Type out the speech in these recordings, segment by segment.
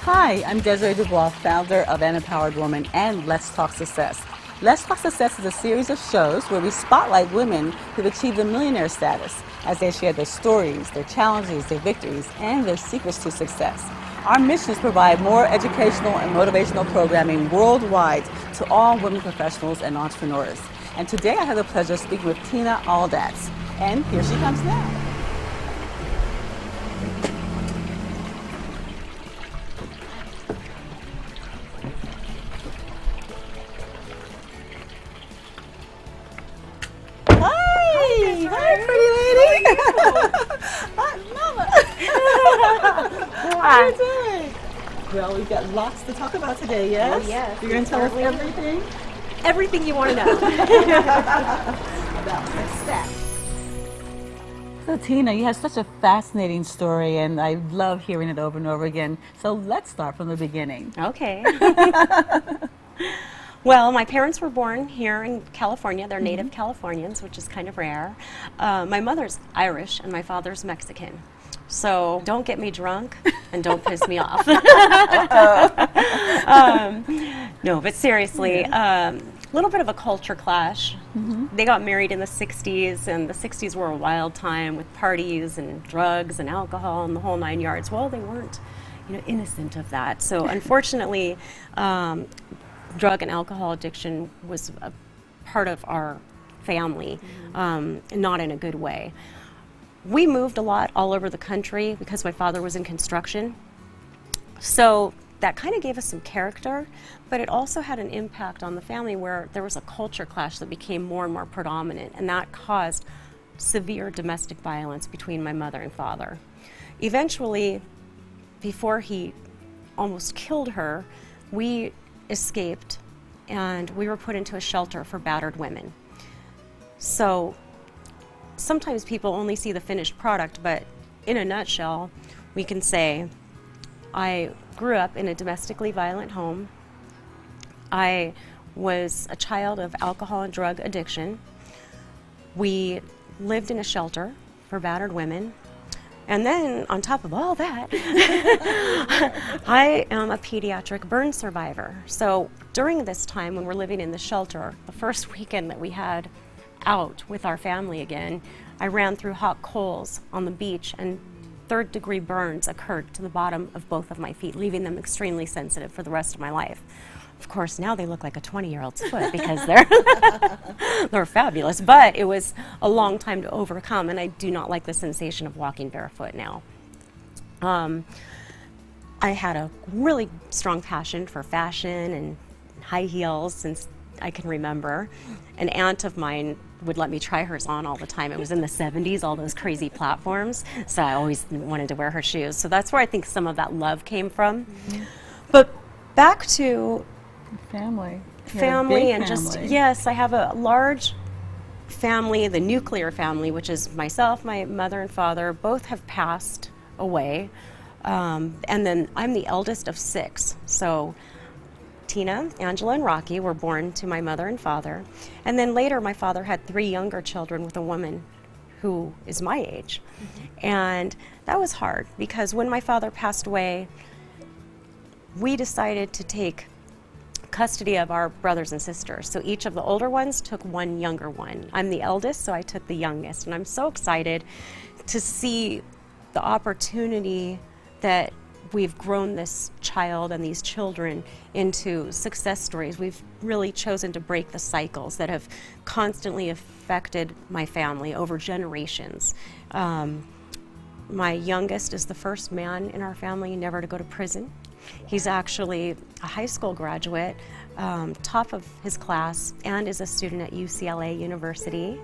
Hi, I'm Desiree Dubois, founder of An Empowered Woman and Let's Talk Success. Let's Talk Success is a series of shows where we spotlight women who've achieved the millionaire status as they share their stories, their challenges, their victories, and their secrets to success. Our mission is to provide more educational and motivational programming worldwide to all women professionals and entrepreneurs. And today I have the pleasure of speaking with Tina Aldatz. And here she comes now. Hi, pretty lady. Hi, Mama. How are you doing? Well, we've got lots to talk about today, yes? Oh, yes. You're going to tell us everything? Everything you want to know. About success. So, Tina, you have such a fascinating story, and I love hearing it over and over again. So let's start from the beginning. Okay. Well, my parents were born here in California. They're native Californians, which is kind of rare. My mother's Irish and my father's Mexican. So don't get me drunk and don't piss me off. No, but seriously, little bit of a culture clash. They got married in the 60s, and the 60s were a wild time with parties and drugs and alcohol and the whole 9 yards. Well, they weren't, innocent of that. So unfortunately, drug and alcohol addiction was a part of our family, not in a good way. We moved a lot all over the country because my father was in construction. So that kind of gave us some character, but it also had an impact on the family where there was a culture clash that became more and more predominant, and that caused severe domestic violence between my mother and father. Eventually, before he almost killed her, we escaped and we were put into a shelter for battered women. So sometimes people only see the finished product, but in a nutshell, we can say I grew up in a domestically violent home. I was a child of alcohol and drug addiction. We lived in a shelter for battered women. And then, on top of all that, I am a pediatric burn survivor. So during this time when we're living in the shelter, the first weekend that we had out with our family again, I ran through hot coals on the beach, and third-degree burns occurred to the bottom of both of my feet, leaving them extremely sensitive for the rest of my life. Of course, now they look like a 20-year-old's foot because they're fabulous, but it was a long time to overcome, and I do not like the sensation of walking barefoot now. I had a really strong passion for fashion and high heels since I can remember. An aunt of mine would let me try hers on all the time. It was in the 70s, all those crazy platforms, so I always wanted to wear her shoes. So that's where I think some of that love came from. But back to Family and just, yes, I have a large family, the nuclear family, which is myself, my mother and father, both have passed away. And then I'm the eldest of 6. So Tina, Angela, and Rocky were born to my mother and father. And then later my father had 3 younger children with a woman who is my age. And that was hard because when my father passed away, we decided to take custody of our brothers and sisters. So each of the older ones took one younger one. I'm the eldest, so I took the youngest. And I'm so excited to see the opportunity that we've grown this child and these children into success stories. We've really chosen to break the cycles that have constantly affected my family over generations. My youngest is the first man in our family never to go to prison. He's actually a high school graduate, top of his class, and is a student at UCLA University.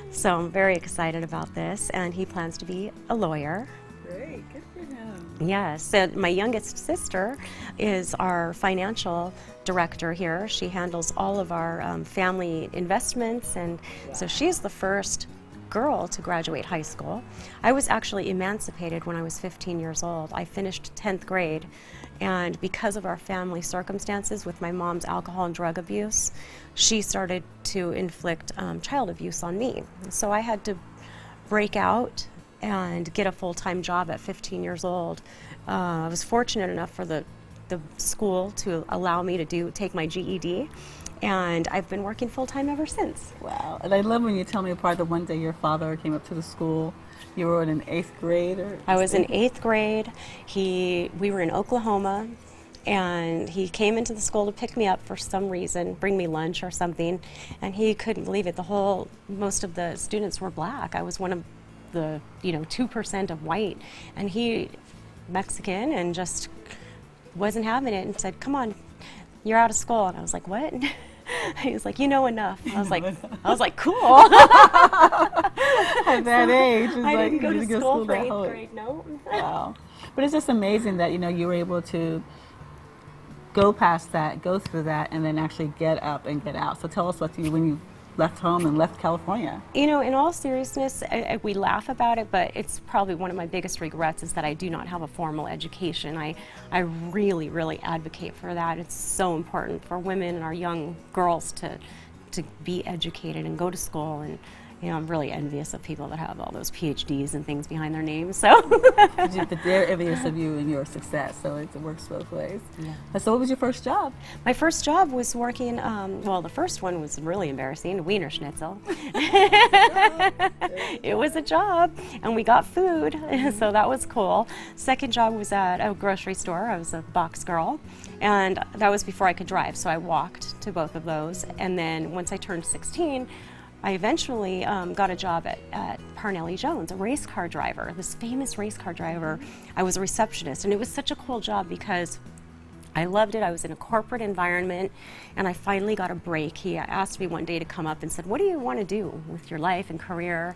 So I'm very excited about this, and he plans to be a lawyer. Great, good for him. Yes, so my youngest sister is our financial director here. She handles all of our family investments, and so she's the first girl to graduate high school. I was actually emancipated when I was 15 years old. I finished 10th grade, and because of our family circumstances with my mom's alcohol and drug abuse, she started to inflict child abuse on me. So I had to break out and get a full-time job at 15 years old. I was fortunate enough for the the school to allow me to take my GED. And I've been working full-time ever since. Wow. And I love when you tell me about the one day your father came up to the school. You were in 8th grade? I was in 8th grade. We were in Oklahoma, and he came into the school to pick me up for some reason, bring me lunch or something, and he couldn't believe it. Most of the students were black. I was one of the 2% of white, and he, Mexican, and just wasn't having it and said, "Come on, you're out of school." And I was like, "What?" He was like, "You know enough." I was like, "Cool." At that age, it's I like didn't go to school for 8th that grade, no. Wow. But it's just amazing that, you were able to go past that, go through that, and then actually get up and get out. So tell us when you left home and left California. In all seriousness, we laugh about it, but it's probably one of my biggest regrets is that I do not have a formal education. I really, really advocate for that. It's so important for women and our young girls to be educated and go to school. And I'm really envious of people that have all those PhDs and things behind their names. So they're envious of you and your success. So it works both ways. Yeah. So what was your first job? My first job was working. The first one was really embarrassing. Wiener Schnitzel. It was a job, and we got food, so that was cool. Second job was at a grocery store. I was a box girl, and that was before I could drive. So I walked to both of those, and then once I turned 16. I eventually got a job at Parnelli Jones, a race car driver, this famous race car driver. I was a receptionist, and it was such a cool job because I loved it. I was in a corporate environment, and I finally got a break. He asked me one day to come up and said, "What do you want to do with your life and career?"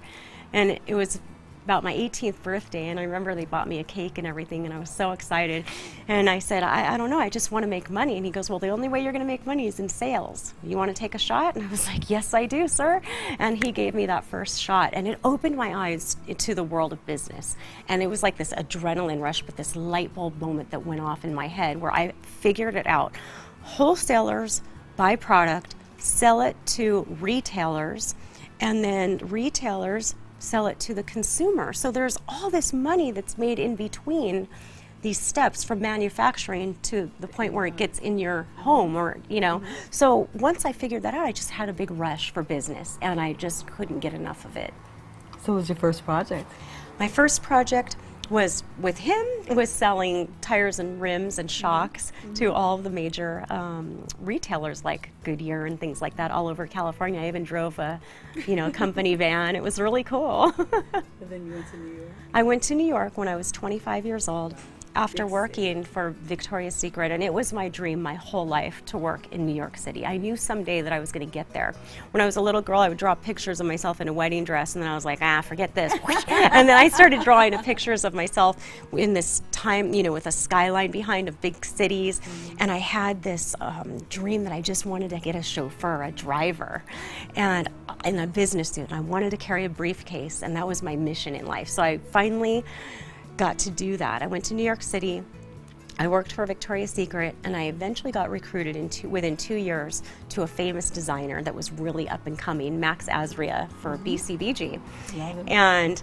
And it was about my 18th birthday, and I remember they bought me a cake and everything, and I was so excited. And I said, I don't know, I just want to make money. And he goes, "Well, the only way you're going to make money is in sales. You want to take a shot?" And I was like, "Yes, I do, sir." And he gave me that first shot, and it opened my eyes to the world of business. And it was like this adrenaline rush, but this light bulb moment that went off in my head where I figured it out. Wholesalers buy product, sell it to retailers, and then retailers sell it to the consumer. So there's all this money that's made in between these steps from manufacturing to the point where it gets in your home or, So once I figured that out, I just had a big rush for business, and I just couldn't get enough of it. So what was your first project? My first project was with him. It was selling tires and rims and shocks to all of the major retailers like Goodyear and things like that all over California. I even drove a company van. It was really cool. And then you went to New York? I went to New York when I was 25 years old after working for Victoria's Secret, and it was my dream my whole life to work in New York City. I knew someday that I was going to get there. When I was a little girl, I would draw pictures of myself in a wedding dress, and then I was like, forget this. And then I started drawing pictures of myself in this time, with a skyline behind of big cities, and I had this dream that I just wanted to get a chauffeur, a driver, and a business suit. I wanted to carry a briefcase, and that was my mission in life. So I finally got to do that. I went to New York City. I worked for Victoria's Secret, and I eventually got recruited within 2 years to a famous designer that was really up and coming, Max Azria for BCBG. And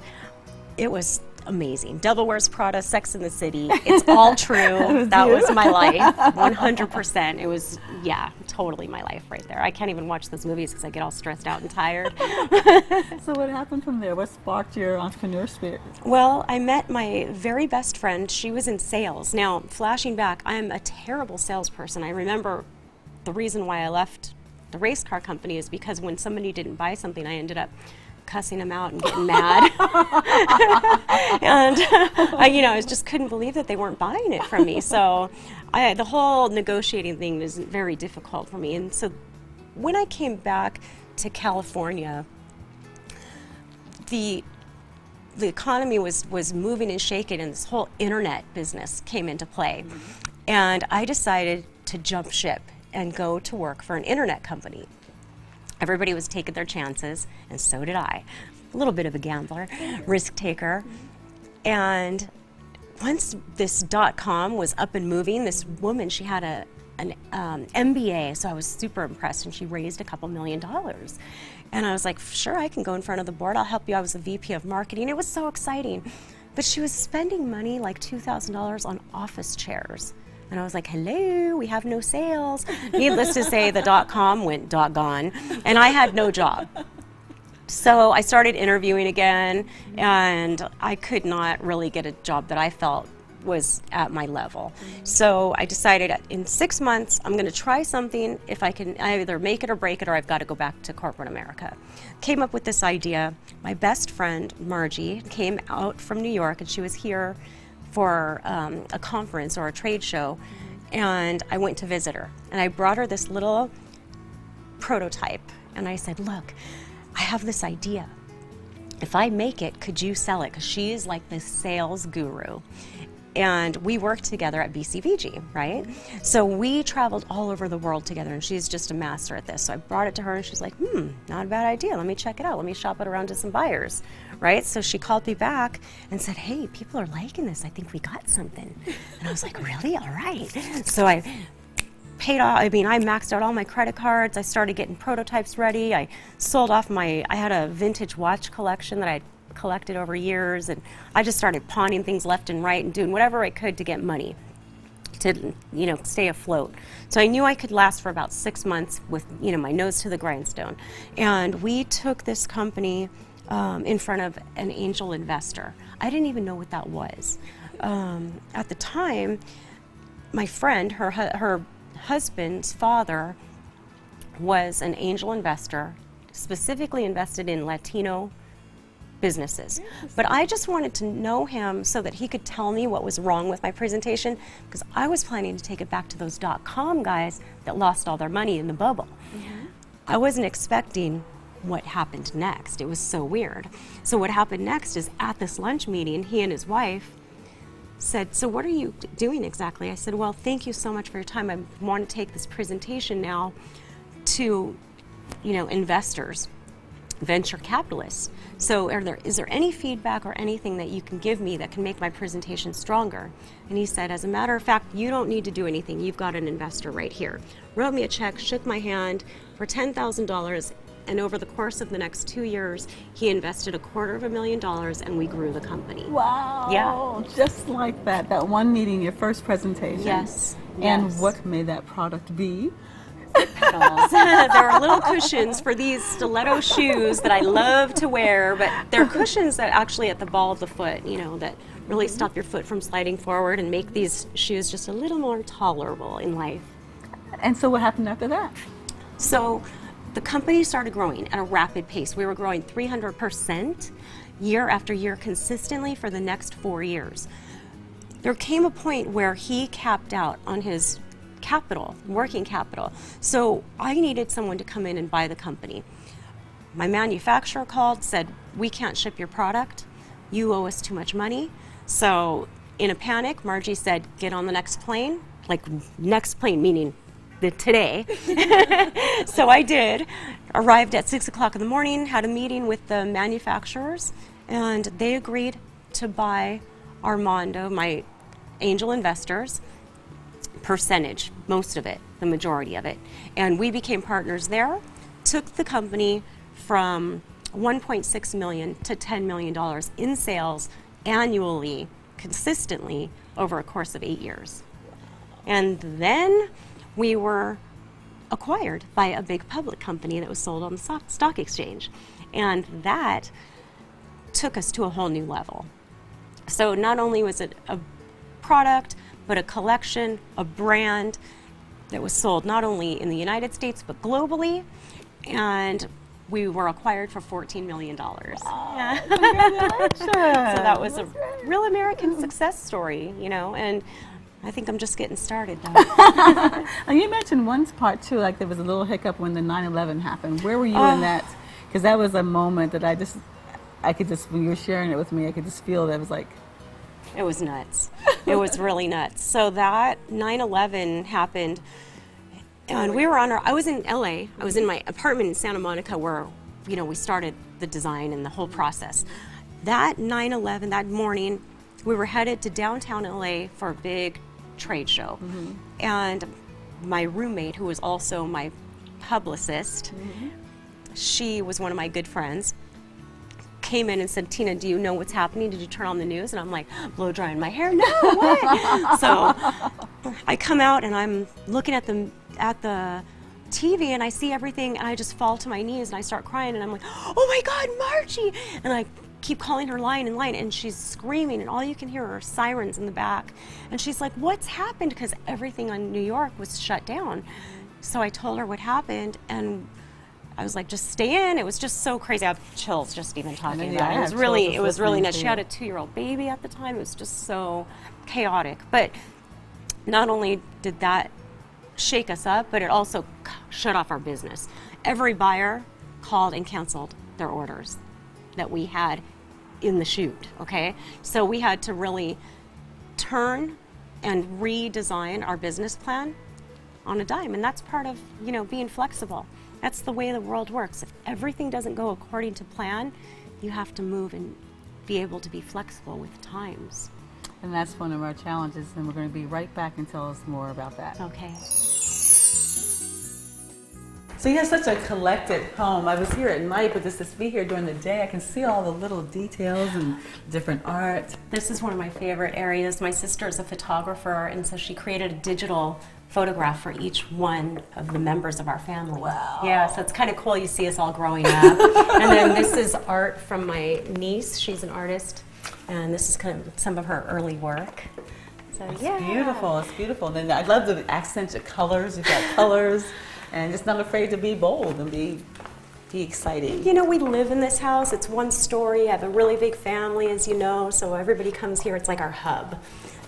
it was amazing. Devil Wears Prada, Sex in the City. It's all true. That was my life, 100%. It was, totally my life right there. I can't even watch those movies because I get all stressed out and tired. So what happened from there? What sparked your entrepreneur spirit? Well, I met my very best friend. She was in sales. Now, flashing back, I'm a terrible salesperson. I remember the reason why I left the race car company is because when somebody didn't buy something, I ended up cussing them out and getting mad. And I just couldn't believe that they weren't buying it from me. So the whole negotiating thing was very difficult for me. And so when I came back to California, the economy was moving and shaking, and this whole internet business came into play. And I decided to jump ship and go to work for an internet company. Everybody was taking their chances, and so did I. A little bit of a gambler, risk taker. And once this .com was up and moving, this woman, she had an MBA, so I was super impressed, and she raised a couple $1 million. And I was like, sure, I can go in front of the board. I'll help you. I was the VP of marketing. It was so exciting. But she was spending money like $2,000 on office chairs. And I was like, hello, we have no sales. Needless to say, the .com went .gone, and I had no job. So I started interviewing again, and I could not really get a job that I felt was at my level. So I decided in 6 months, I'm going to try something. If I can either make it or break it, or I've got to go back to corporate America. Came up with this idea. My best friend, Margie, came out from New York, and she was here for a conference or a trade show, and I went to visit her. And I brought her this little prototype, and I said, look, I have this idea. If I make it, could you sell it? Because she is like this sales guru. And we worked together at BCBG, right? So we traveled all over the world together, and she's just a master at this. So I brought it to her, and she's like, not a bad idea. Let me check it out. Let me shop it around to some buyers, right? So she called me back and said, hey, people are liking this. I think we got something. And I was like, really? All right. So I paid off, I maxed out all my credit cards. I started getting prototypes ready. I sold off I had a vintage watch collection that I'd collected over years, and I just started pawning things left and right and doing whatever I could to get money to, stay afloat. So I knew I could last for about 6 months with, my nose to the grindstone. And we took this company in front of an angel investor. I didn't even know what that was. At the time, my friend, her husband's father was an angel investor, specifically invested in Latino businesses. But I just wanted to know him so that he could tell me what was wrong with my presentation, because I was planning to take it back to those .com guys that lost all their money in the bubble. I wasn't expecting what happened next. It was so weird. So what happened next is, at this lunch meeting, he and his wife said, so what are you doing exactly? I said, well, thank you so much for your time. I want to take this presentation now to, investors, venture capitalists. So is there any feedback or anything that you can give me that can make my presentation stronger? And he said, as a matter of fact, you don't need to do anything. You've got an investor right here. Wrote me a check, shook my hand for $10,000. And over the course of the next 2 years, he invested $250,000, and we grew the company. Wow. Yeah. Just like that. That one meeting, your first presentation. Yes. And yes. what may that product be? Foot Petals. There are little cushions for these stiletto shoes that I love to wear, but they're cushions that actually at the ball of the foot, that really stop your foot from sliding forward and make these shoes just a little more tolerable in life. And so what happened after that? So the company started growing at a rapid pace. We were growing 300% year after year consistently for the next 4 years. There came a point where he capped out on his capital, working capital. So I needed someone to come in and buy the company. My manufacturer called, said, we can't ship your product. You owe us too much money. So in a panic, Margie said, get on the next plane, like next plane, meaning today. So I did. Arrived at 6 o'clock in the morning, had a meeting with the manufacturers, and they agreed to buy Armando, my angel investors, percentage, most of it, the majority of it. And we became partners there, took the company from $1.6 million to $10 million in sales annually, consistently, over a course of 8 years. And then we were acquired by a big public company that was sold on the stock exchange. And that took us to a whole new level. So not only was it a product, but a collection, a brand that was sold not only in the United States, but globally. And we were acquired for $14 million. Wow, yeah. Congratulations. So that was a real American success story, and I think I'm just getting started though. And you mentioned one part too, like there was a little hiccup when the 9/11 happened. Where were you in that? Because that was a moment that I could just, when you were sharing it with me, I could just feel that it was like. It was nuts. It was really nuts. So that 9/11 happened, and we were I was in LA. I was in my apartment in Santa Monica where, we started the design and the whole process. That 9/11, that morning, we were headed to downtown LA for a big trade show. And my roommate, who was also my publicist, she was one of my good friends, came in and said, Tina, do you know what's happening? Did you turn on the news? And I'm like, blow drying my hair. No, what? So I come out and I'm looking at the TV and I see everything and I just fall to my knees and I start crying and I'm like, oh my God, Margie! And I keep calling her line and she's screaming and all you can hear are sirens in the back. And she's like, what's happened? Because everything on New York was shut down. So I told her what happened and I was like, just stay in. It was just so crazy. I have chills just even talking about it. It was really nuts. She had a 2-year-old baby at the time. It was just so chaotic. But not only did that shake us up, but it also shut off our business. Every buyer called and canceled their orders that we had in the shoot, okay? So we had to really turn and redesign our business plan on a dime, and that's part of, being flexible. That's the way the world works. If everything doesn't go according to plan, you have to move and be able to be flexible with times. And that's one of our challenges, and we're going to be right back and tell us more about that. Okay. So you have such a collected home. I was here at night, but just to be here during the day, I can see all the little details and different art. This is one of my favorite areas. My sister is a photographer, and so she created a digital photograph for each one of the members of our family. Wow. Yeah, so it's kind of cool. You see us all growing up. And then this is art from my niece. She's an artist, and this is kind of some of her early work. So it's beautiful. It's beautiful. And then I love the accents of colors. You've got colors, and just not afraid to be bold and be exciting. We live in this house. It's one story. I have a really big family, as you know, so everybody comes here. It's like our hub.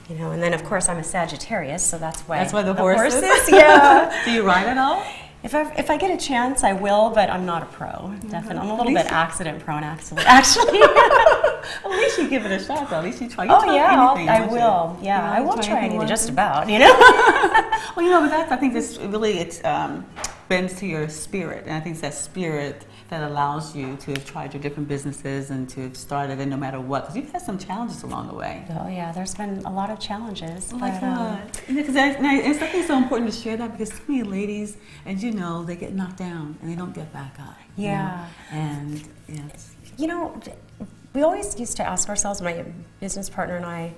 And then of course I'm a Sagittarius, so that's why the horses. Yeah. Do you ride at all? If I get a chance, I will, but I'm not a pro. Definitely, I'm a little bit accident prone, actually. At least you give it a shot, though. At least you try. I will. Yeah, I will try anything, just about. Well, but I think this really bends to your spirit, and I think it's that spirit that allows you to have tried your different businesses and to have started in no matter what, because you've had some challenges along the way. Oh yeah, there's been a lot of challenges. Like what? Because it's I think it's so important to share that, because so many ladies, and they get knocked down and they don't get back up. Yeah. And we always used to ask ourselves, my business partner and I,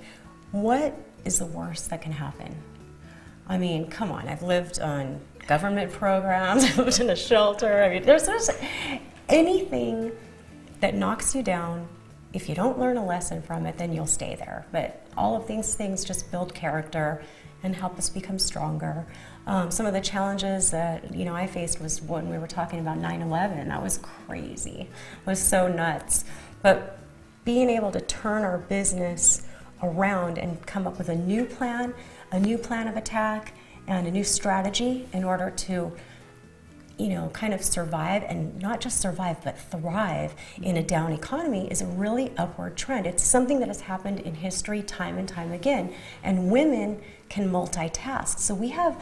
what is the worst that can happen? I mean, come on, I've lived on government programs, I've lived in a shelter. I mean, there's anything that knocks you down. If you don't learn a lesson from it, then you'll stay there. But all of these things just build character and help us become stronger. Some of the challenges that I faced was when we were talking about 9/11. That was crazy. It was so nuts. But being able to turn our business around and come up with a new plan of attack, and a new strategy in order to, kind of survive, and not just survive, but thrive in a down economy, is a really upward trend. It's something that has happened in history time and time again, and women can multitask. So we have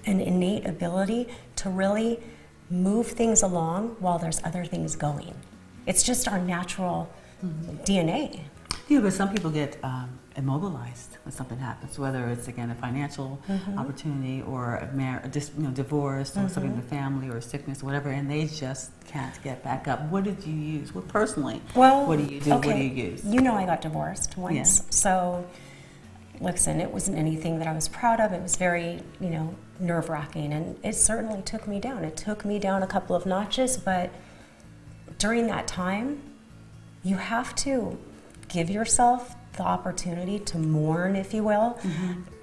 an innate ability to really move things along while there's other things going. It's just our natural DNA. Yeah, but some people get immobilized when something happens, whether it's, again, a financial opportunity or divorce or something in the family or sickness or whatever, and they just can't get back up. What did you use? Well, personally, what do you do? Okay. What do you use? I got divorced once. Yeah. So, listen, it wasn't anything that I was proud of. It was very, nerve-wracking, and it certainly took me down. It took me down a couple of notches, but during that time, you have to give yourself the opportunity to mourn, if you will,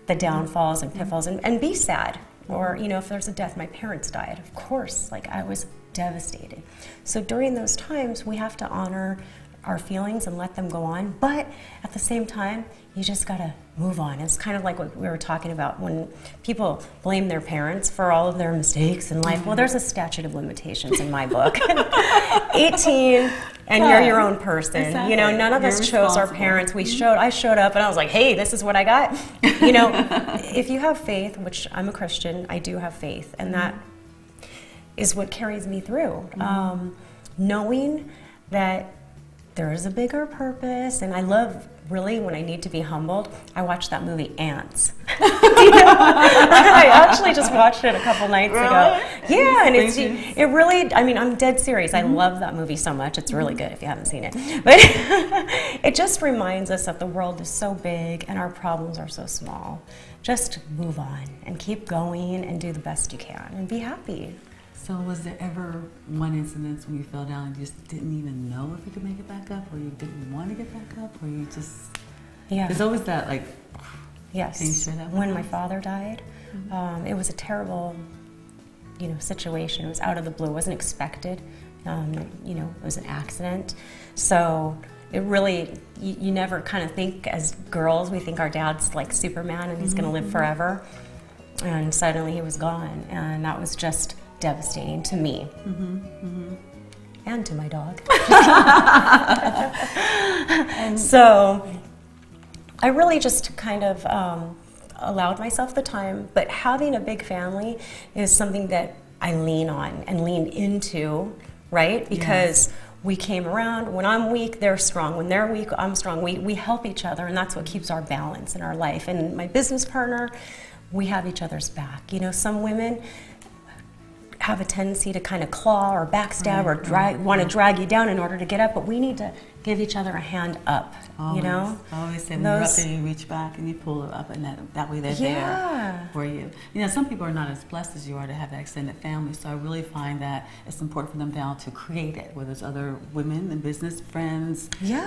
the downfalls and pitfalls, and be sad. Or, if there's a death, my parents died, of course, I was devastated. So during those times, we have to honor our feelings and let them go on, but at the same time, you just gotta move on. It's kind of like what we were talking about when people blame their parents for all of their mistakes in life. Well, there's a statute of limitations in my book. 18, and you're your own person. Exactly. None of us chose our parents. I showed up and I was like, hey, this is what I got. If you have faith, which I'm a Christian, I do have faith, and that is what carries me through. Knowing that there is a bigger purpose, and I love really, when I need to be humbled, I watch that movie Ants. I actually just watched it a couple nights ago. Yeah, and it really, I mean, I'm dead serious. I love that movie so much. It's really good if you haven't seen it. But it just reminds us that the world is so big and our problems are so small. Just move on and keep going and do the best you can and be happy. So was there ever one incident when you fell down and you just didn't even know if you could make it back up, or you didn't want to get back up, or you just... Yeah. There's always that, like... Yes. Can you share that when my father died, it was a terrible, situation. It was out of the blue. It wasn't expected. It was an accident. So it really, you never kind of think as girls, we think our dad's like Superman and he's going to live forever. And suddenly he was gone. And that was just devastating to me. And to my dog. And so I really just kind of allowed myself the time, but having a big family is something that I lean on and lean into, right? Because we came around, when I'm weak, they're strong. When they're weak, I'm strong. We help each other, and that's what keeps our balance in our life. And my business partner, we have each other's back. Some women have a tendency to kind of claw or backstab or want to drag you down in order to get up, but we need to give each other a hand up, Always say when you're up there, you reach back and you pull it up, and that way they're there for you. Some people are not as blessed as you are to have that extended family, so I really find that it's important for them now to create it, whether it's other women in business, friends, your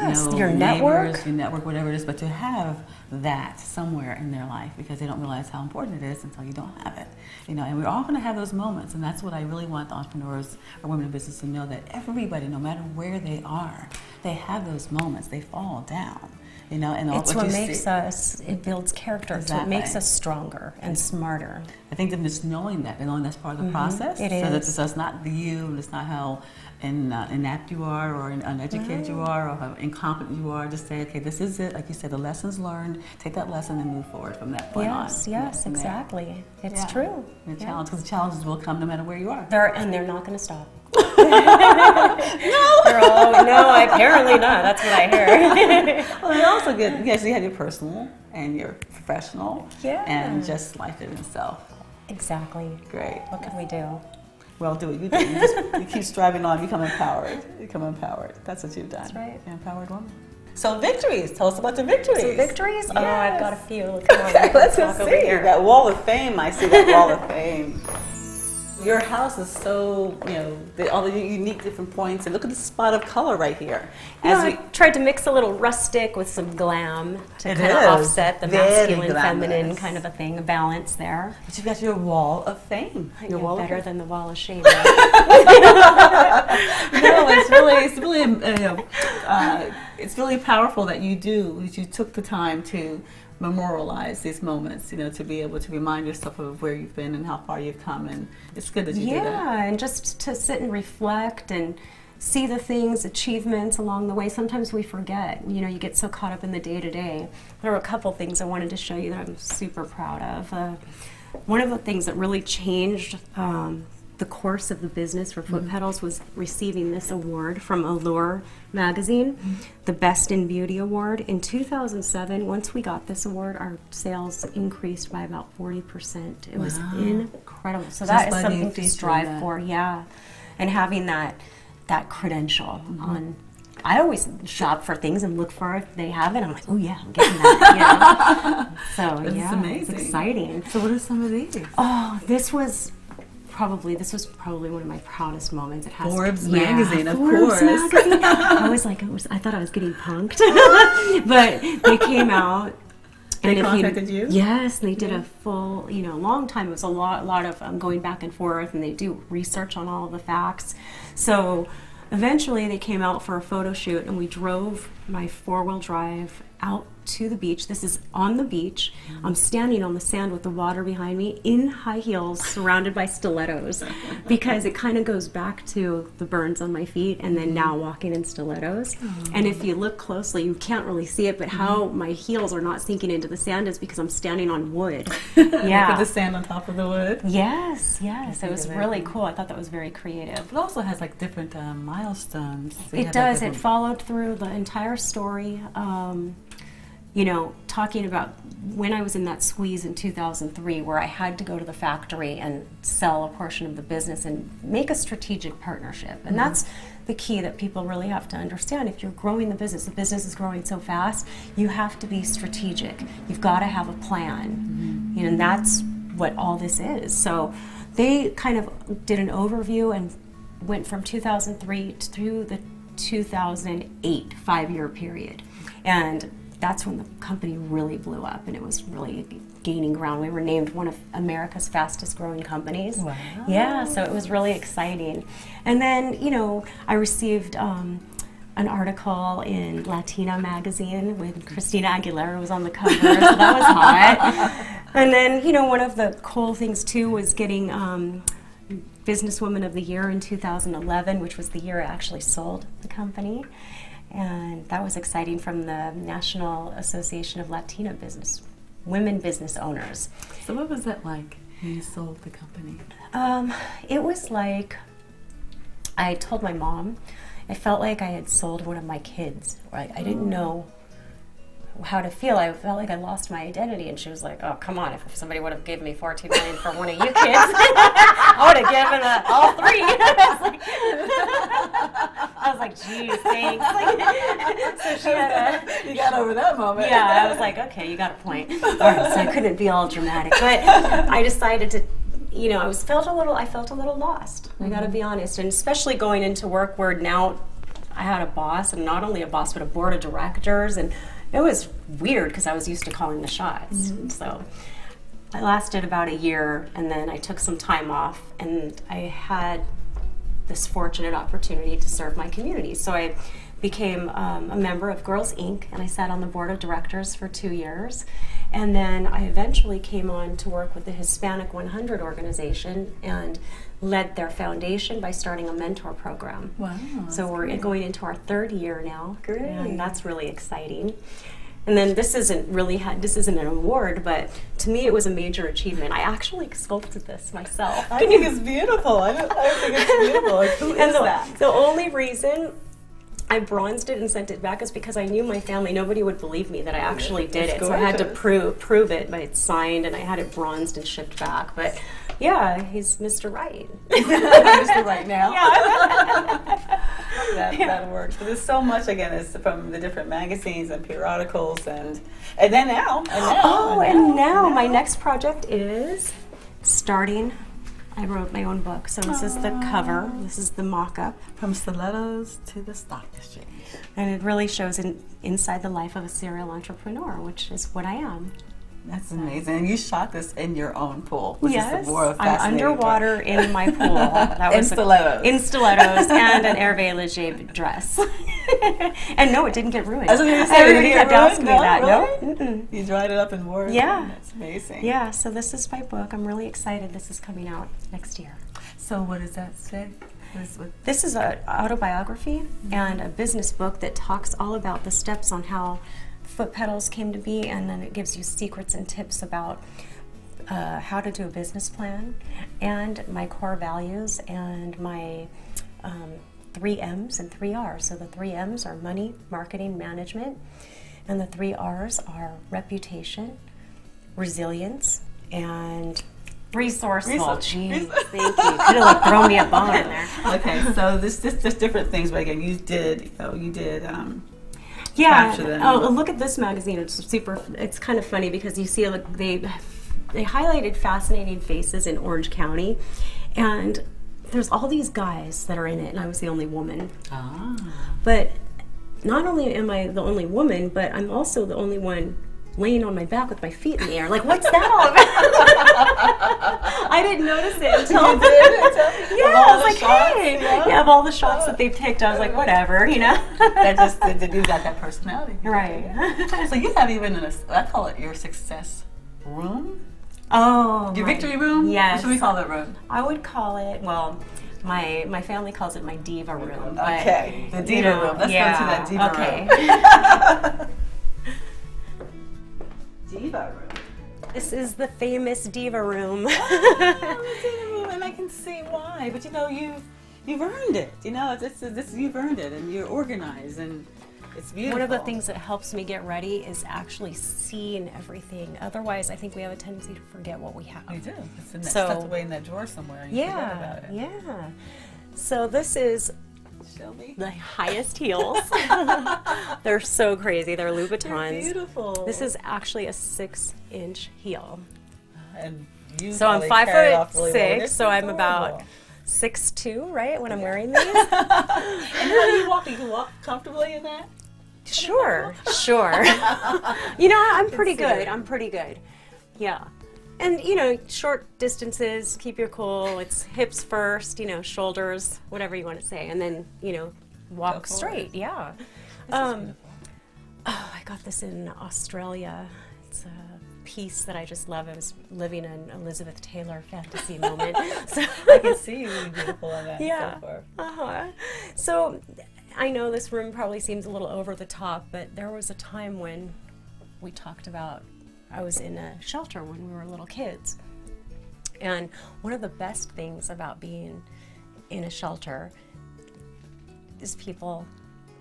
neighbors, network, your network, whatever it is, but to have that somewhere in their life, because they don't realize how important it is until you don't have it. And we're all going to have those moments, and that's what I really want the entrepreneurs or women in business to know, that everybody, no matter where they are, they have those moments. They fall down, and it's what makes us. It builds character. Exactly. So it makes us stronger and smarter. I think that just knowing that, and knowing that's part of the process, it so is. that it's not you, and it's not how inept you are, or uneducated you are, or how incompetent you are. Just say, okay, this is it. Like you said, the lessons learned. Take that lesson and move forward from that point on. Yes, exactly. It's true. And because the challenges will come no matter where you are. They're not going to stop. No, apparently not. That's what I heard. Well, you also get, you have your personal and your professional, and just life in itself. Exactly. Great. What can we do? Well, do what you do. You keep striving on, become empowered. Become empowered. That's what you've done. That's right. You're an empowered woman. So victories. Tell us about the victories. So victories? Yes. Oh, I've got a few. Okay, let's just see. That wall of fame. I see that wall of fame. Your house is so, all the unique different points. And look at the spot of color right here. I tried to mix a little rustic with some glam to kind of offset the masculine, feminine kind of a thing, a balance there. But you've got your wall of fame. Your wall better than the wall of shame. No, it's really powerful that you took the time to memorialize these moments, to be able to remind yourself of where you've been and how far you've come, and it's good that you do that. Yeah, and just to sit and reflect and see the things, achievements along the way. Sometimes we forget, you get so caught up in the day-to-day. There were a couple things I wanted to show you that I'm super proud of. One of the things that really changed the course of the business for Foot Petals was receiving this award from Allure Magazine, the Best in Beauty Award. In 2007, once we got this award, our sales increased by about 40%. It was incredible. So that is something to strive for, and having that credential on. I always shop for things and look for if they have it. I'm like, oh yeah, I'm getting that. So amazing. It's exciting. So what are some of these? Oh, this was probably one of my proudest moments. It has Forbes Magazine, of Forbes course. Magazine. I thought I was getting punked, but they came out. They contacted you? Yes, they did a full, long time. It was a lot of going back and forth, and they do research on all of the facts. So eventually they came out for a photo shoot, and we drove my 4-wheel drive out to the beach. This is on the beach. I'm standing on the sand with the water behind me in high heels surrounded by stilettos, because it kind of goes back to the burns on my feet and then now walking in stilettos. And if you look closely, you can't really see it, but how my heels are not sinking into the sand is because I'm standing on wood. Put the sand on top of the wood. Yes. It was really cool. I thought that was very creative. It also has like different milestones. So it does. It followed through the entire story. talking about when I was in that squeeze in 2003 where I had to go to the factory and sell a portion of the business and make a strategic partnership. And that's the key that people really have to understand. If you're growing the business is growing so fast, you have to be strategic. You've got to have a plan. And that's what all this is. So they kind of did an overview and went from 2003 through the 2008 5-year period. And that's when the company really blew up and it was really gaining ground. We were named one of America's fastest growing companies. Wow. Yeah, so it was really exciting. And then, I received an article in Latina magazine with Christina Aguilera was on the cover, so that was hot. And then, one of the cool things too was getting Businesswoman of the Year in 2011, which was the year I actually sold the company. And that was exciting, from the National Association of Latina Women Business Owners. So what was that like when you sold the company? It was like, I told my mom, I felt like I had sold one of my kids. Right? I didn't know how to feel. I felt like I lost my identity, and she was like, "Oh, come on! If somebody would have given me $14 million for one of you kids, I would have given all 3." I was like, "Geez, thanks." So she had you got over that moment. Yeah, I was like, "Okay, you got a point." All right, so I couldn't be all dramatic, but I decided to. I felt a little lost. I got to be honest, and especially going into work where now I had a boss, and not only a boss, but a board of directors, and it was weird because I was used to calling the shots. So I lasted about a year, and then I took some time off, and I had this fortunate opportunity to serve my community. So I became a member of Girls Inc., and I sat on the board of directors for 2 years. And then I eventually came on to work with the Hispanic 100 organization and led their foundation by starting a mentor program. Wow. So we're going into our 3rd year now. Great. And that's really exciting. And then this isn't an award, but to me it was a major achievement. I actually sculpted this myself. I think it's beautiful. I think it's beautiful. Like, who is that? The only reason I bronzed it and sent it back is because I knew my family, nobody would believe me that I actually did it. So I had to prove it, but it's signed, and I had it bronzed and shipped back. But yeah, he's Mr. Right. Mr. Right now. Yeah. that works. But there's so much, again, it's from the different magazines and periodicals, and then now. And now my next project is starting. I wrote my own book, so this is the cover. This is the mock-up. From stilettos to the stock exchange. And it really shows inside the life of a serial entrepreneur, which is what I am. That's amazing. And you shot this in your own pool, which is more I'm fascinating. Underwater in my pool. That was in stilettos and an Hervé Leger dress. And no, it didn't get ruined. Everybody kept asking me that. Really? No. You dried it up in water. Yeah. That's amazing. Yeah, so this is my book. I'm really excited. This is coming out next year. So what does that say? This is an autobiography and a business book that talks all about the steps on how Foot Petals came to be, and then it gives you secrets and tips about how to do a business plan, and my core values, and my 3 M's and 3 R's. So the 3 M's are money, marketing, management, and the 3 R's are reputation, resilience, and resourceful. Geez, thank you. Could have thrown me a bone in there. Okay, so this just different things, but again, you did. Yeah. Oh, look at this magazine. It's kind of funny because you see they highlighted fascinating faces in Orange County, and there's all these guys that are in it, and I was the only woman. But not only am I the only woman, but I'm also the only one laying on my back with my feet in the air. Like, what's that all about? I didn't notice it until you did? Yeah, I was like, hey. Yeah, of all the shots that they picked, I was like, whatever, That just, you got that personality. Right. So you have even I call it your success room? Oh. Your victory room? Yes. What should we call that room? I would call it, well, my family calls it my diva room. Okay, the diva room. Let's go to that diva room. Diva room. This is the famous diva room. The diva room, and I can see why. But you've earned it. You've earned it, and you're organized, and It's beautiful. One of the things that helps me get ready is actually seeing everything. Otherwise, I think we have a tendency to forget what we have. We do. It's in that, So- stuffed away in that drawer somewhere. And you forget about it. Yeah. So this is Show me. the highest heels. They're so crazy. They're Louboutins. They're beautiful. This is actually a 6-inch heel. And you So I'm probably carry it off 5'6", really well. They're so I'm about adorable. 6'2", right, when I'm wearing these? And how do you walk? You can walk comfortably in that? Sure. You know, I'm pretty Consider good. it. I'm pretty good. Yeah. And, you know, short distances, keep your cool. It's hips first, you know, shoulders, whatever you want to say. And then, you know, walk Go straight. forward. Yeah. Oh, I got this in Australia. It's a piece that I just love. I was living an Elizabeth Taylor fantasy moment. So I can see you really beautiful in that. yeah. So far. Uh-huh. So I know this room probably seems a little over the top, but there was a time when we talked about, I was in a shelter when we were little kids. And one of the best things about being in a shelter is people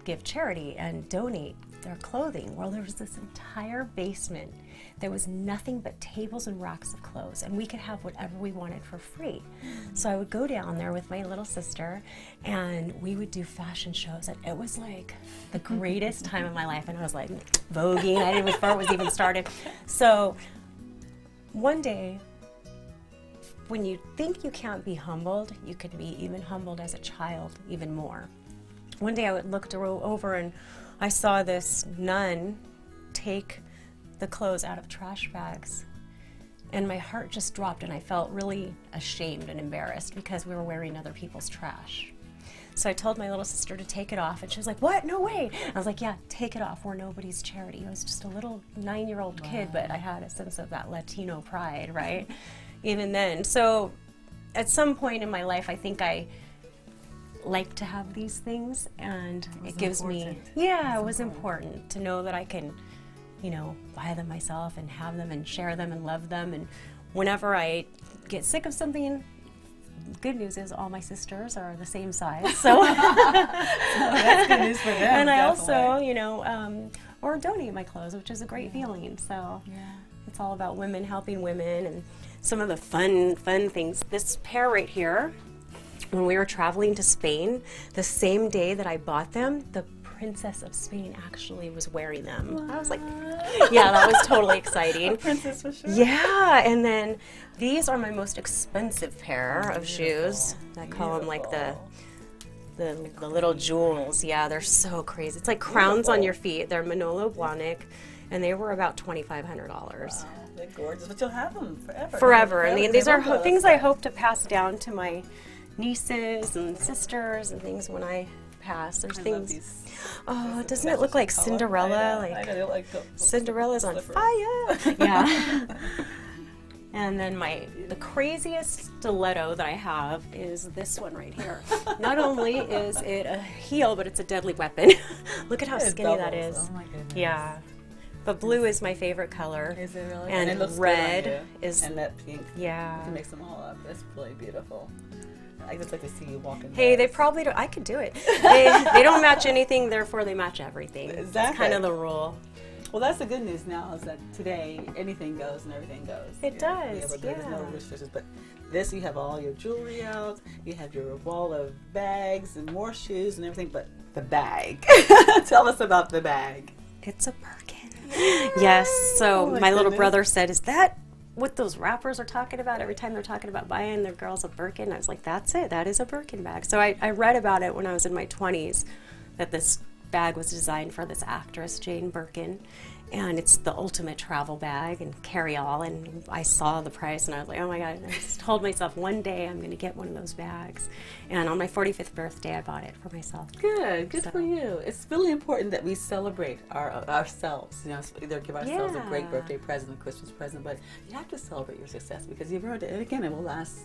give charity and donate their clothing. Well, there was this entire basement. There was nothing but tables and racks of clothes, and we could have whatever we wanted for free. So I would go down there with my little sister, and we would do fashion shows, and it was like the greatest time of my life. And I was like voguing, I didn't before it was even started. So one day, when you think you can't be humbled, you can be even humbled as a child, even more. One day I would look over and I saw this nun take the clothes out of trash bags, and my heart just dropped, and I felt really ashamed and embarrassed because we were wearing other people's trash. So I told my little sister to take it off, and she was like, "What? No way." I was like, "Yeah, take it off. We're nobody's charity." I was just a little 9-year-old kid, but I had a sense of that Latino pride, right? Even then. So at some point in my life, I think I like to have these things, and it gives me, it was important to know that I can, you know, buy them myself and have them and share them and love them. And whenever I get sick of something, good news is all my sisters are the same size, so That's good news for them. and I definitely. also, you know, or donate my clothes, which is a great feeling. So it's all about women helping women, and some of the fun things. This pair right here, when we were traveling to Spain, the same day that I bought them, the Princess of Spain actually was wearing them. I was like, yeah, that was totally exciting. Princess for sure. Yeah, and then these are my most expensive pair of shoes. I call them like the little jewels. Yeah, they're so crazy. It's like crowns on your feet. They're Manolo Blahnik, and they were about $2,500. Wow, they're gorgeous, but you'll have them forever. Forever. And these are Forever. things I hope to pass down to my nieces and sisters and things when I pass. There's I love things. these. Oh, doesn't it look like Cinderella? I know, they look like Cinderella's on slippery. fire. Yeah. And then the craziest stiletto that I have is this one right here. Not only is it a heel, but it's a deadly weapon. Look at how It skinny that doubles. is. Oh my goodness. Yeah. But blue is my favorite color. Is it really? And it looks red good on you. is- and that pink. Yeah. You can mix them all up. That's really beautiful. I just like to see you walking. Hey, they probably don't. I could do it. They don't match anything, therefore they match everything. That's Exactly. kind of the rule. Well, that's the good news now is that today anything goes and everything goes. It does, There's no yeah. restrictions. But this, you have all your jewelry out. You have your wall of bags and more shoes and everything. But the bag. Tell us about the bag. It's a Birkin. Yes. So Oh my my little goodness. brother said, "Is that what those rappers are talking about every time they're talking about buying their girls a Birkin?" I was like, "That's it. That is a Birkin bag." So I read about it when I was in my 20s, that this bag was designed for this actress, Jane Birkin. And it's the ultimate travel bag and carry-all. And I saw the price and I was like, oh my God. And I just told myself one day I'm going to get one of those bags. And on my 45th birthday, I bought it for myself. Good So- for you. It's really important that we celebrate ourselves. You know, either give ourselves a great Yeah. birthday present, a Christmas present, but you have to celebrate your success because you've earned it. And again, it will last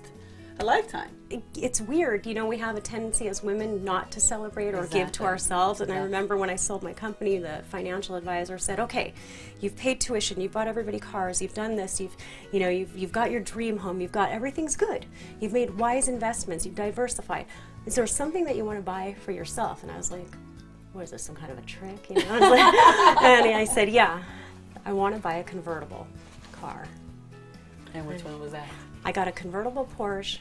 a lifetime. It's weird, you know, we have a tendency as women not to celebrate or give to Exactly. ourselves. And I Exactly. remember when I sold my company, the financial advisor said, okay, you've paid tuition, you've bought everybody cars, you've done this, you've got your dream home, everything's good. You've made wise investments, you've diversified. Is there something that you want to buy for yourself? And I was like, what is this, some kind of a trick? You know? And I said, yeah, I want to buy a convertible car. And which one was that? I got a convertible Porsche,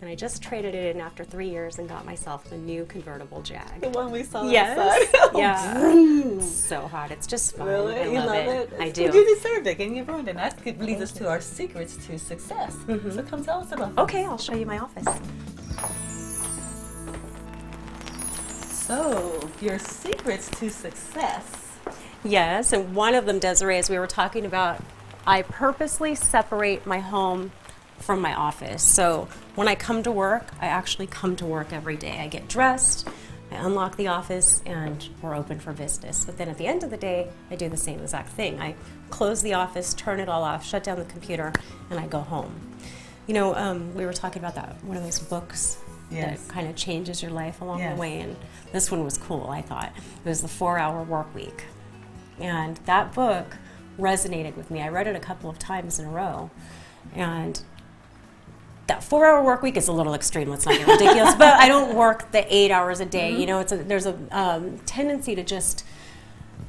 and I just traded it in after 3 years and got myself the new convertible Jag. The one we saw Yes. outside. Yeah. It's so hot. It's just fun. Really? I You love it. I do. Well, you deserved it, and you ruined it. And that could lead us to our secrets to success. So come tell us about them. Okay, I'll show you my office. So, your secrets to success. Yes, and one of them, Desiree, as we were talking about, I purposely separate my home from my office. So when I come to work, I actually come to work every day. I get dressed, I unlock the office, and we're open for business. But then at the end of the day, I do the same exact thing. I close the office, turn it all off, shut down the computer, and I go home. You know, we were talking about that, one of those books Yes. that kind of changes your life along Yes. the way, and this one was cool, I thought. It was the 4-Hour Work Week. And that book resonated with me. I read it a couple of times in a row. And that 4-Hour Work Week is a little extreme, let's not get ridiculous, but I don't work the 8 hours a day. You know, there's a tendency to just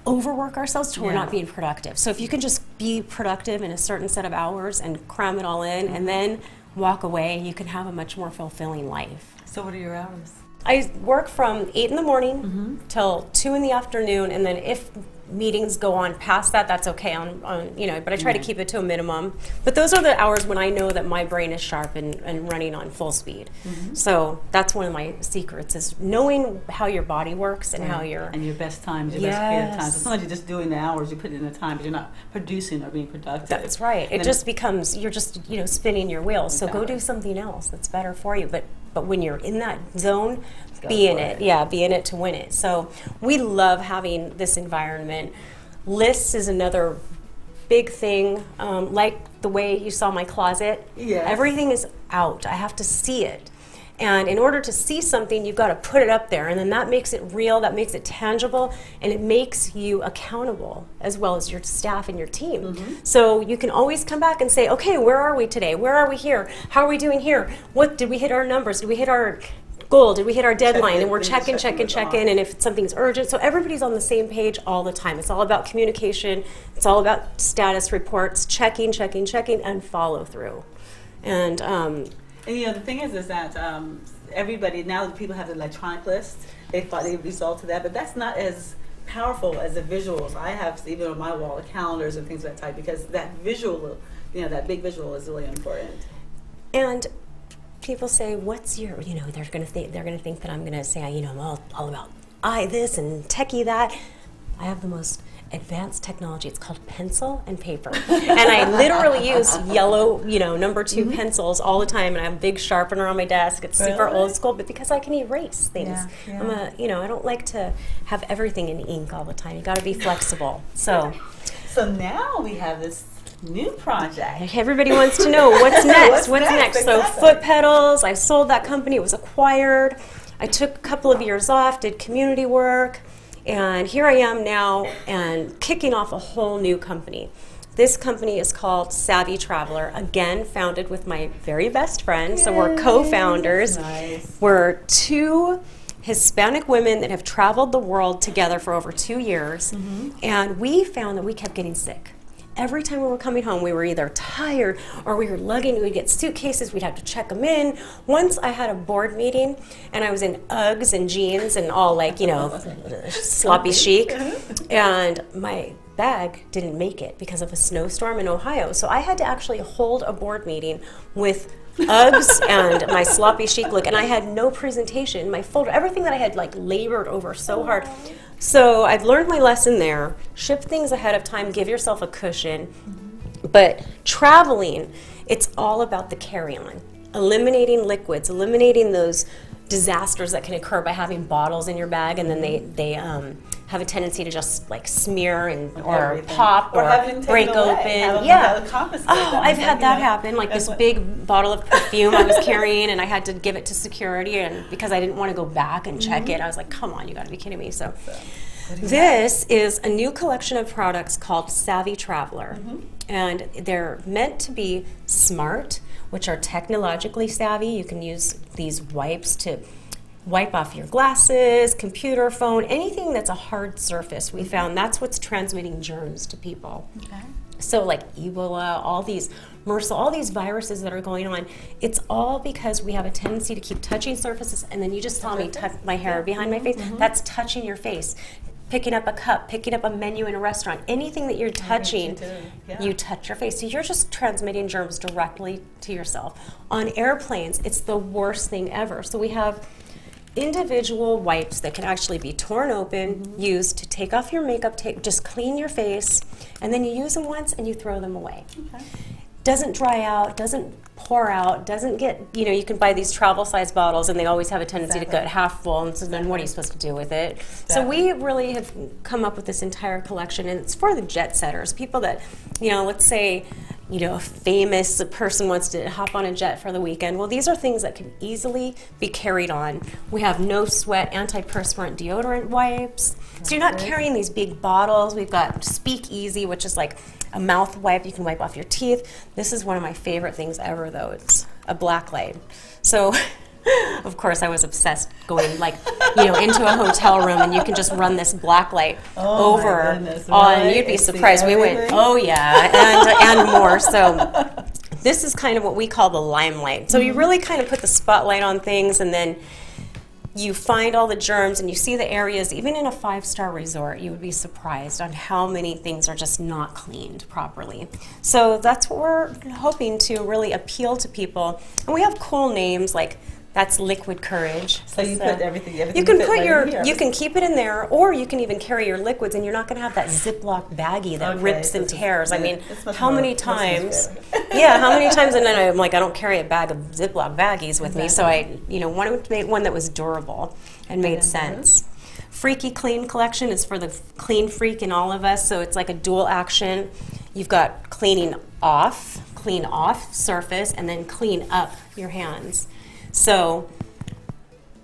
overwork ourselves till we're not being productive. So if you can just be productive in a certain set of hours and cram it all in and then walk away, you can have a much more fulfilling life. So what are your hours? I work from 8 in the morning till 2 in the afternoon, and then if meetings go on past that, that's okay. You know, but I try to keep it to a minimum. But those are the hours when I know that my brain is sharp and running on full speed. So that's one of my secrets, is knowing how your body works and how you're... And your best times, your best creative times. So sometimes you're just doing the hours, you put in the time, but you're not producing or being productive. That's right. It just becomes, you're just, you know, spinning your wheels. So go do something else that's better for you. But when you're in that zone, be in it. Yeah, be in it to win it. So we love having this environment. Lists is another big thing. Like the way you saw my closet, everything is out. I have to see it. And in order to see something, you've got to put it up there. And then that makes it real, that makes it tangible, and it makes you accountable, as well as your staff and your team. So you can always come back and say, okay, where are we today? Where are we here? How are we doing here? What did we hit our numbers? Did we hit our goal? Did we hit our deadline? And we're checking, and if something's urgent. So everybody's on the same page all the time. It's all about communication. It's all about status reports, checking, and follow through. And you know, the thing is that everybody, now that people have the electronic list, they resort to that, but that's not as powerful as the visuals. I have, even on my wall, the calendars and things of that type, because that visual, you know, that big visual is really important. And people say, what's your, you know, they're going to think that I'm going to say, you know, I'm all about this and techie that. I have the most advanced technology. It's called pencil and paper. And I literally use yellow, you know, number 2 pencils all the time, and I have a big sharpener on my desk. It's super old school, but because I can erase things. You know, I don't like to have everything in ink all the time. You got to be flexible. So now we have this new project. Everybody wants to know what's next. What's next? Exactly. So Foot Petals, I sold that company. It was acquired. I took a couple of years off, did community work, and here I am now and kicking off a whole new company. This company is called Savvy Traveler, again founded with my very best friend. So we're co-founders. Nice. We're 2 Hispanic women that have traveled the world together for over 2 years, and we found that we kept getting sick. Every time we were coming home, we were either tired or we were lugging, we'd get suitcases, we'd have to check them in. Once I had a board meeting and I was in Uggs and jeans and all like, you know, sloppy chic, and my bag didn't make it because of a snowstorm in Ohio. So I had to actually hold a board meeting with Uggs and my sloppy chic look, and I had no presentation. My folder, everything that I had like labored over so hard. So I've learned my lesson there. Ship things ahead of time, give yourself a cushion. But traveling, it's all about the carry-on. Eliminating liquids, eliminating those disasters that can occur by having bottles in your bag, and then they have a tendency to just like smear and or pop or break open. I've had that happen. Like this big bottle of perfume I was carrying, and I had to give it to security, and because I didn't want to go back and check it, I was like, "Come on, you got to be kidding me!" So, this is a new collection of products called Savvy Traveler, and they're meant to be smart, which are technologically savvy. You can use these wipes to wipe off your glasses, computer, phone, anything that's a hard surface. We found that's what's transmitting germs to people. Okay. So like Ebola, all these MRSA, all these viruses that are going on, it's all because we have a tendency to keep touching surfaces, and then you just saw me touch my hair behind my face. That's touching your face. Picking up a cup, picking up a menu in a restaurant, anything that you're touching, you touch your face. So you're just transmitting germs directly to yourself. On airplanes, it's the worst thing ever. So we have individual wipes that can actually be torn open, used to take off your makeup, just clean your face, and then you use them once and you throw them away. Okay. Doesn't dry out, doesn't pour out, doesn't get, you can buy these travel size bottles and they always have a tendency to get half full, and so then what are you supposed to do with it? So we really have come up with this entire collection, and it's for the jet setters, people that, let's say, a famous person wants to hop on a jet for the weekend. Well, these are things that can easily be carried on. We have no sweat antiperspirant deodorant wipes. So you're not carrying these big bottles. We've got Speak Easy, which is like a mouth wipe. You can wipe off your teeth. This is one of my favorite things ever, though. It's a black light. So, of course, I was obsessed going into a hotel room, and you can just run this black light over on. You'd be surprised. We went, oh yeah, and more. So this is kind of what we call the limelight. So you really kind of put the spotlight on things, and then you find all the germs and you see the areas. Even in a 5-star resort, you would be surprised on how many things are just not cleaned properly. So that's what we're hoping to really appeal to people. And we have cool names like that's Liquid Courage. So you put everything you can put you can keep it in there, or you can even carry your liquids, and you're not going to have that Ziploc baggie that rips and tears. I mean, how many times? How many times? And then I'm like, I don't carry a bag of Ziploc baggies with me, so I wanted one that was durable and made sense. Freaky Clean collection is for the clean freak in all of us, so it's like a dual action. You've got clean off surface, and then clean up your hands. So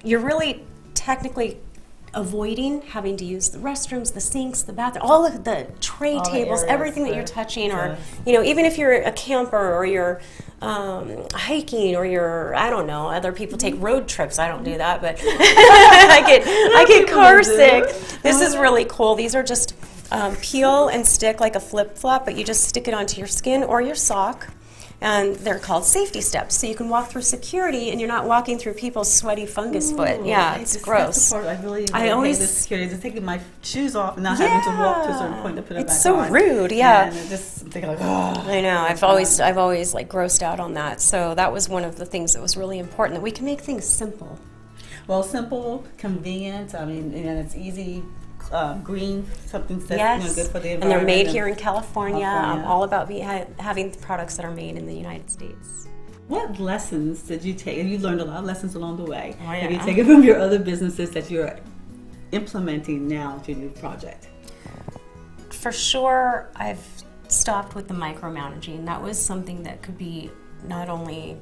you're really technically avoiding having to use the restrooms, the sinks, the bathroom, all of the tray tables, everything that you're touching, or even if you're a camper or you're hiking, or you're, I don't know, other people take road trips. I don't do that, but I get car sick. This is really cool. These are just peel and stick like a flip-flop, but you just stick it onto your skin or your sock. And they're called safety steps, so you can walk through security, and you're not walking through people's sweaty fungus foot. Yeah, it's gross. I always hate the security, just taking my shoes off and not having to walk to a certain point to put it back on. It's so rude. Yeah, and just thinking like, oh. I know. I've always like grossed out on that. So that was one of the things that was really important, that we can make things simple. Well, simple, convenient. I mean, and it's easy. Green, something that's good for the environment. And they're made here in California. I'm all about having products that are made in the United States. What lessons did you take? And you learned a lot of lessons along the way. Oh, yeah. Have you taken from your other businesses that you're implementing now to your new project? For sure, I've stopped with the micromanaging. That was something that could be not only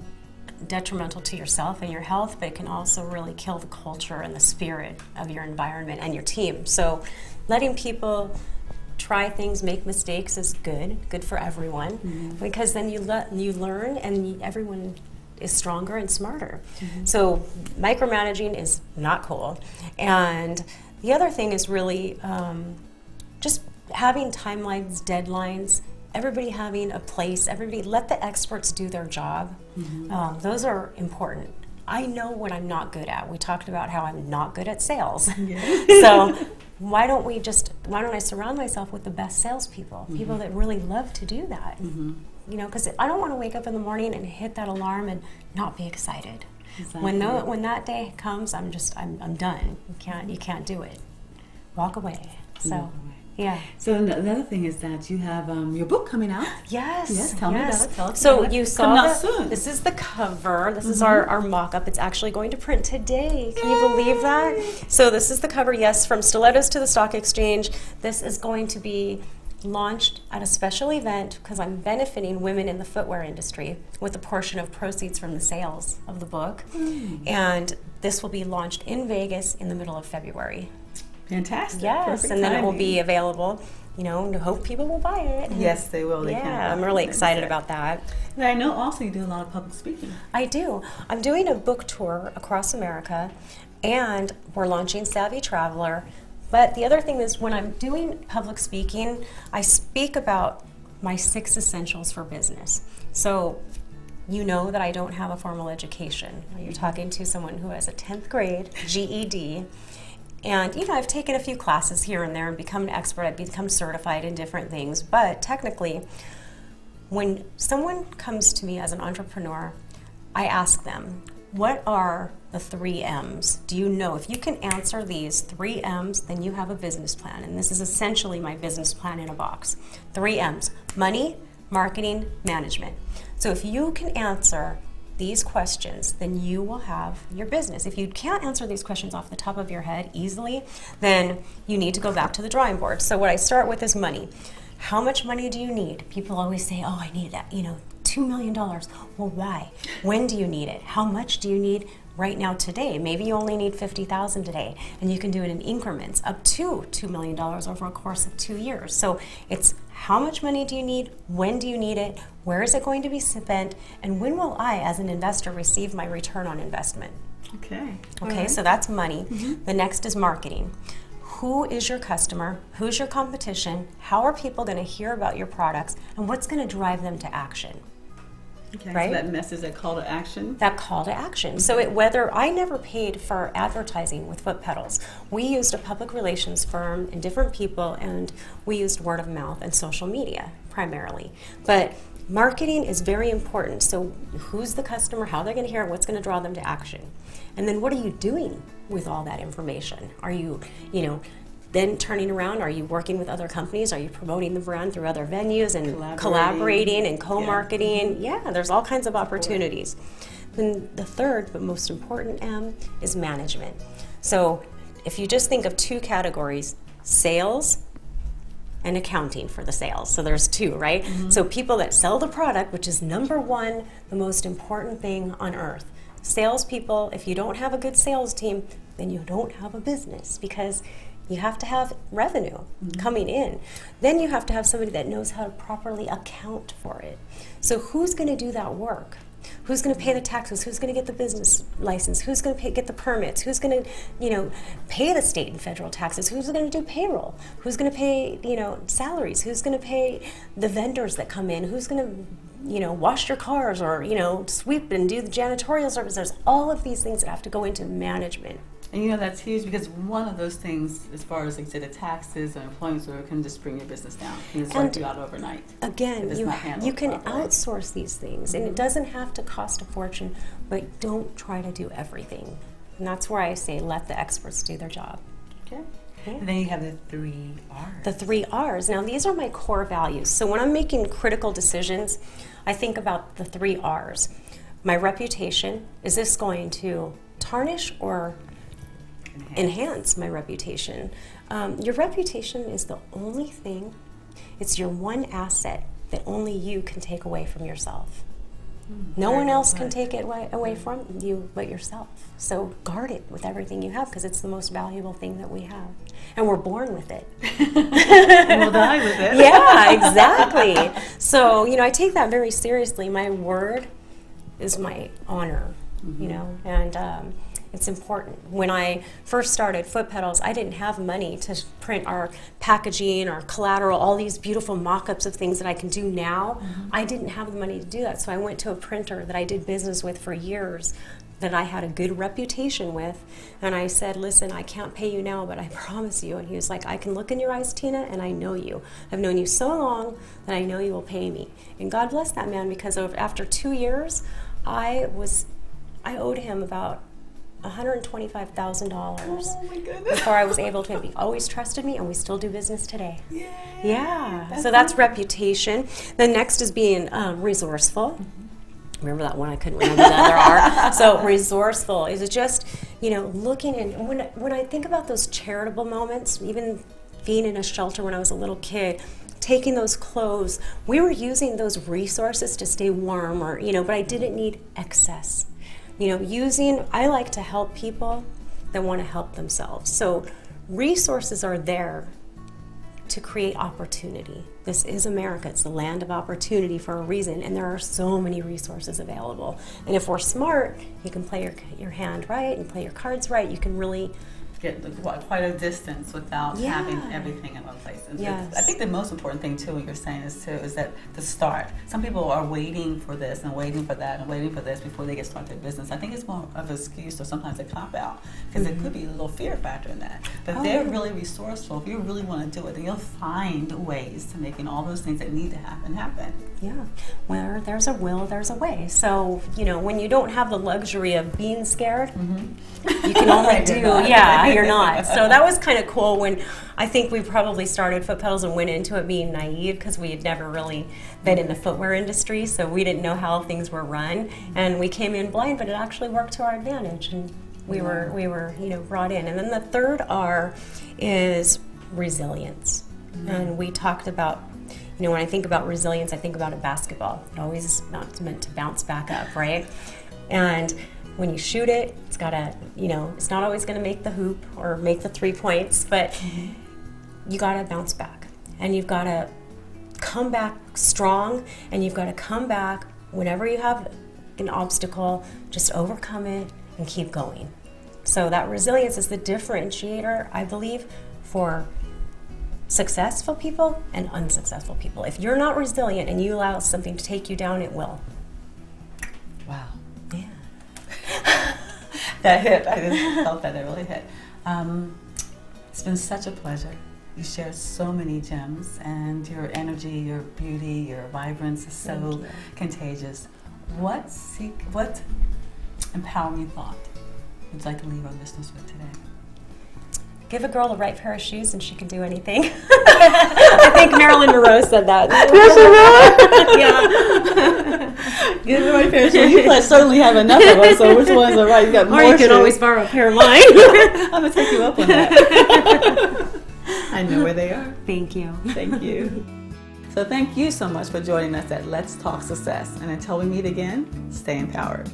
detrimental to yourself and your health, but it can also really kill the culture and the spirit of your environment and your team. So letting people try things, make mistakes is good for everyone, because then you learn, and everyone is stronger and smarter. So micromanaging is not cool. And the other thing is really just having timelines, deadlines, everybody having a place, let the experts do their job. Those are important. I know what I'm not good at. We talked about how I'm not good at sales. So why don't I surround myself with the best salespeople, people that really love to do that? Because I don't want to wake up in the morning and hit that alarm and not be excited. Exactly. When that day comes, I'm done. You can't do it. Walk away. So. Yeah. So another thing is that you have your book coming out. Yes. Tell me about it. Tell us so about it. You saw that soon. This is the cover. This is our mock-up. It's actually going to print today. Can you believe that? So this is the cover. Yes, from stilettos to the stock exchange. This is going to be launched at a special event because I'm benefiting women in the footwear industry with a portion of proceeds from the sales of the book. And this will be launched in Vegas in the middle of February. Fantastic. Yes, perfect and then timing. it will be available. I hope people will buy it. Yes, they will. I'm really excited about that. And I know also you do a lot of public speaking. I do. I'm doing a book tour across America, And we're launching Savvy Traveler. But the other thing is, when I'm doing public speaking, I speak about my 6 essentials for business. So you know that I don't have a formal education. You're talking to someone who has a 10th grade GED. And, you know, I've taken a few classes here and there and become an expert. I've become certified in different things. But technically, when someone comes to me as an entrepreneur, I ask them, what are the 3 M's? Do you know? If you can answer these 3 M's, then you have a business plan. And this is essentially my business plan in a box. 3 M's: money, marketing, management. So if you can answer these questions, then you will have your business. If you can't answer these questions off the top of your head easily, then you need to go back to the drawing board. So what I start with is money. How much money do you need? People always say, oh, I need that, $2 million. Well, why? When do you need it? How much do you need right now today? Maybe you only need $50,000 today, and you can do it in increments up to $2 million over a course of 2 years. So it's how much money do you need? When do you need it? Where is it going to be spent? And when will I, as an investor, receive my return on investment? Okay. Okay, so that's money. The next is marketing. Who is your customer? Who's your competition? How are people going to hear about your products? And what's going to drive them to action? Okay, right? So that message, that call to action? That call to action. So whether I never paid for advertising with Foot Petals. We used a public relations firm and different people, and we used word of mouth and social media primarily. But marketing is very important. So who's the customer, how they're going to hear it, what's going to draw them to action? And then what are you doing with all that information? Are you, then turning around, are you working with other companies? Are you promoting the brand through other venues and collaborating and co-marketing? Yeah, there's all kinds of opportunities. Then the third, but most important M, is management. So if you just think of 2 categories, sales and accounting for the sales. So there's 2, right? So people that sell the product, which is number 1, the most important thing on earth. Salespeople, if you don't have a good sales team, then you don't have a business, because you have to have revenue coming in. Then you have to have somebody that knows how to properly account for it. So who's going to do that work? Who's going to pay the taxes? Who's going to get the business license? Who's going to get the permits? Who's going to, pay the state and federal taxes? Who's going to do payroll? Who's going to pay, salaries? Who's going to pay the vendors that come in? Who's going to, wash your cars or, sweep and do the janitorial service? There's all of these things that have to go into management. And that's huge, because one of those things, as far as like say the taxes or employment, so it can just bring your business down and it's wipe you out overnight. Again, you can outsource these things, and it doesn't have to cost a fortune, but don't try to do everything. And that's where I say let the experts do their job. Okay. And then you have the 3 R's. The 3 R's. Now these are my core values. So when I'm making critical decisions, I think about the 3 R's. My reputation, is this going to tarnish or enhance my reputation? Your reputation is the only thing, it's your one asset that only you can take away from yourself. No one else can take it away from you but yourself. So guard it with everything you have, because it's the most valuable thing that we have. And we're born with it. And we'll die with it. Yeah, exactly. So, I take that very seriously. My word is my honor, and it's important. When I first started Foot Petals, I didn't have money to print our packaging, our collateral, all these beautiful mock-ups of things that I can do now. I didn't have the money to do that, so I went to a printer that I did business with for years, that I had a good reputation with, and I said, listen, I can't pay you now, but I promise you. And he was like, I can look in your eyes, Tina, and I know you. I've known you so long that I know you will pay me. And God bless that man, because after 2 years, I owed him about $125,000 before I was able to. He always trusted me, and we still do business today. Yay. Yeah, so that's reputation. The next is being resourceful. Remember that one? I couldn't remember the other R. So resourceful is just, looking in. When I think about those charitable moments, even being in a shelter when I was a little kid, taking those clothes, we were using those resources to stay warm, or but I didn't need excess. I like to help people that want to help themselves. So resources are there to create opportunity. This is America. It's the land of opportunity for a reason, and there are so many resources available. And if we're smart, you can play your hand right and play your cards right. You can really get quite a distance without having everything in one place. I think the most important thing too, what you're saying is that the start. Some people are waiting for this and waiting for that and waiting for this before they get started their business. I think it's more of an excuse or sometimes a cop out, because it could be a little fear factor in that. But if they're really resourceful, if you really want to do it, then you'll find ways to making all those things that need to happen. Yeah, where there's a will, there's a way. So, when you don't have the luxury of being scared, you can only do, you're not. So that was kind of cool when I think we probably started Foot Petals and went into it being naive, because we had never really been in the footwear industry, so we didn't know how things were run. And we came in blind, but it actually worked to our advantage, and we were brought in. And then the third R is resilience. And we talked about, when I think about resilience, I think about a basketball. It always is not meant to bounce back up, right? And when you shoot it, it's gotta, it's not always gonna make the hoop or make the 3 points, but you gotta bounce back. And you've gotta come back strong, and you've gotta come back whenever you have an obstacle, just overcome it and keep going. So that resilience is the differentiator, I believe, for successful people and unsuccessful people. If you're not resilient and you allow something to take you down, it will. Wow. Yeah. That hit. I just felt that. It really hit. It's been such a pleasure. You shared so many gems, and your energy, your beauty, your vibrance is so contagious. What empowering thought would you like to leave our listeners with today? Give a girl the right pair of shoes and she can do anything. I think Marilyn Monroe said that. Yeah. Give the right pair of shoes. You certainly have enough of us, so which ones are right? You got more you can shoes. always borrow a pair of mine. I'm going to take you up on that. I know where they are. Thank you. Thank you. So thank you so much for joining us at Let's Talk Success. And until we meet again, stay empowered.